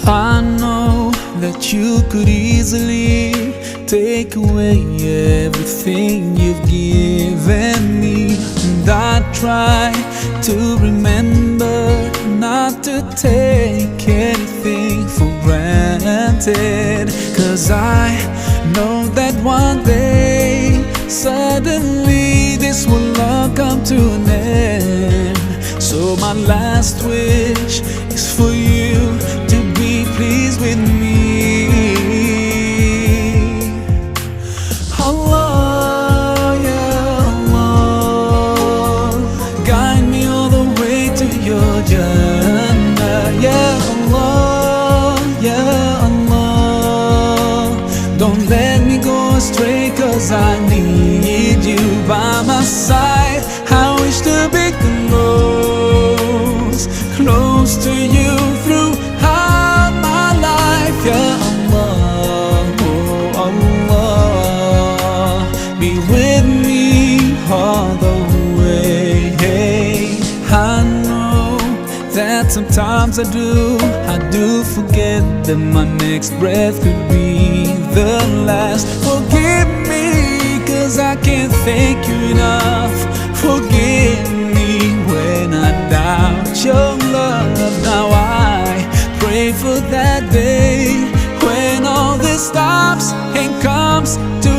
I know that you could easily take away everything you've given me, and I try to remember not to take anything for granted. 'Cause I know that one day suddenly this will all come to an end. So my last wish is for you to be pleased with me. Allah, yeah, Allah, guide me all the way to your Jannah. Yeah, Allah, yeah, Allah, don't let me go astray, 'cause I need you by my side. I wish to be close to you throughout my life. Yeah, Allah, oh Allah, be with me all the way. I know that sometimes I do forget that my next breath could be the last. Forgive me, 'cause I can't thank you enough. Forgive me when I doubt your love. Now I pray for that day when all this stops and comes to